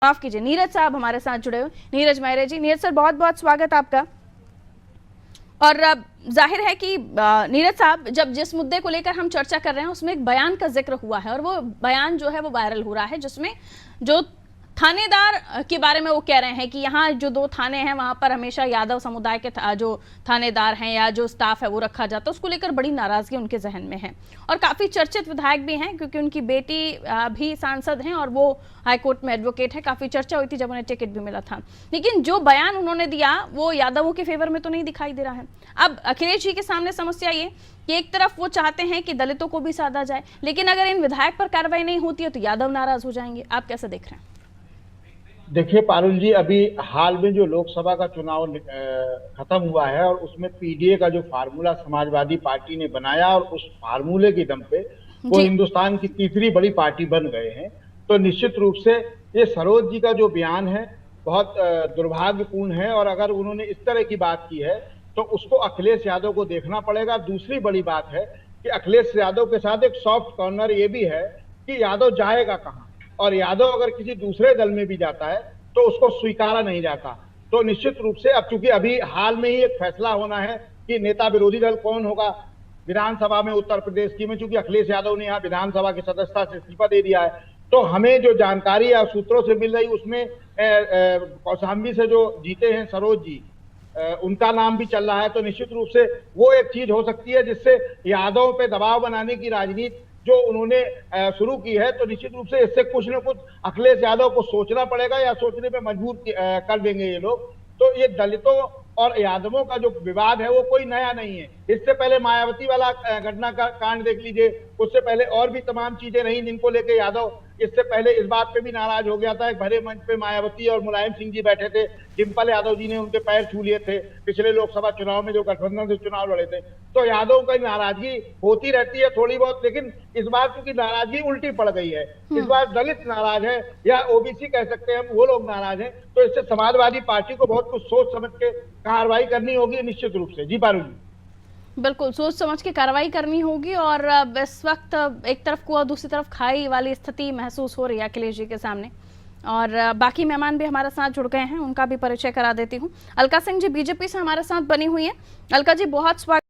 माफ कीजिए, नीरज साहब हमारे साथ जुड़े हुए, नीरज मेहरे जी। नीरज सर, बहुत बहुत स्वागत आपका। और जाहिर है कि नीरज साहब, जब जिस मुद्दे को लेकर हम चर्चा कर रहे हैं उसमें एक बयान का जिक्र हुआ है और वो बयान जो है वो वायरल हो रहा है, जिसमें जो थानेदार के बारे में वो कह रहे हैं कि यहाँ जो 2 थाने हैं वहां पर हमेशा यादव समुदाय के जो थानेदार हैं या जो स्टाफ है वो रखा जाता है। उसको लेकर बड़ी नाराजगी उनके जहन में है और काफी चर्चित विधायक भी हैं, क्योंकि उनकी बेटी भी सांसद हैं और वो हाईकोर्ट में एडवोकेट है। काफी चर्चा हुई थी जब उन्हें टिकट भी मिला था, लेकिन जो बयान उन्होंने दिया वो यादवों के फेवर में तो नहीं दिखाई दे रहा है। अब अखिलेश जी के सामने समस्या ये कि एक तरफ वो चाहते हैं कि दलितों को भी साधा जाए, लेकिन अगर इन विधायक पर कार्रवाई नहीं होती है तो यादव नाराज हो जाएंगे। आप कैसे देख रहे हैं? देखिए पारुल जी, अभी हाल में जो लोकसभा का चुनाव खत्म हुआ है और उसमें पीडीए का जो फार्मूला समाजवादी पार्टी ने बनाया और उस फार्मूले के दम पे वो हिंदुस्तान की तीसरी बड़ी पार्टी बन गए हैं। तो निश्चित रूप से ये सरोज जी का जो बयान है बहुत दुर्भाग्यपूर्ण है और अगर उन्होंने इस तरह की बात की है तो उसको अखिलेश यादव को देखना पड़ेगा। दूसरी बड़ी बात है कि अखिलेश यादव के साथ एक सॉफ्ट कॉर्नर ये भी है कि यादव जाएगा कहाँ, और यादव अगर किसी दूसरे दल में भी जाता है तो उसको स्वीकारा नहीं जाता। तो निश्चित रूप से अब चूंकि अभी हाल में ही एक फैसला होना है कि नेता विरोधी दल कौन होगा विधानसभा में उत्तर प्रदेश की में, चूंकि अखिलेश यादव ने यहाँ विधानसभा की सदस्यता से इस्तीफा दे दिया है, तो हमें जो जानकारी या सूत्रों से मिल रही उसमें कौशाम्बी से जो जीते हैं सरोज जी, उनका नाम भी चल रहा है। तो निश्चित रूप से वो एक चीज हो सकती है जिससे यादव पे दबाव बनाने की राजनीति जो उन्होंने शुरू की है, तो निश्चित रूप से इससे कुछ न कुछ अखिलेश यादव को सोचना पड़ेगा या सोचने पे मजबूर कर देंगे ये लोग। तो ये दलितों और यादवों का जो विवाद है वो कोई नया नहीं है। इससे पहले मायावती वाला घटना का कांड देख लीजिए, उससे पहले और भी तमाम चीजें रही जिनको लेके यादव इससे पहले इस बात पे भी नाराज हो गया था। एक भरे मंच पे मायावती और मुलायम सिंह जी बैठे थे, डिम्पल यादव जी ने उनके पैर छू लिए थे पिछले लोकसभा चुनाव में जो गठबंधन से चुनाव लड़े थे। तो यादव की नाराजगी होती रहती है थोड़ी बहुत, लेकिन इस बार क्योंकि नाराजगी उल्टी पड़ गई है, इस बार दलित नाराज है या ओबीसी कह सकते हैं हम, वो लोग नाराज हैं। तो इससे समाजवादी पार्टी को बहुत कुछ सोच समझ के कार्रवाई करनी होगी निश्चित रूप से। जी पारुल जी, बिल्कुल सोच समझ के कार्रवाई करनी होगी। और इस वक्त एक तरफ कुआं दूसरी तरफ खाई वाली स्थिति महसूस हो रही है अखिलेश जी के सामने। और बाकी मेहमान भी हमारे साथ जुड़ गए हैं, उनका भी परिचय करा देती हूँ। अलका सिंह जी बीजेपी से हमारे साथ बनी हुई है। अलका जी, बहुत स्वागत।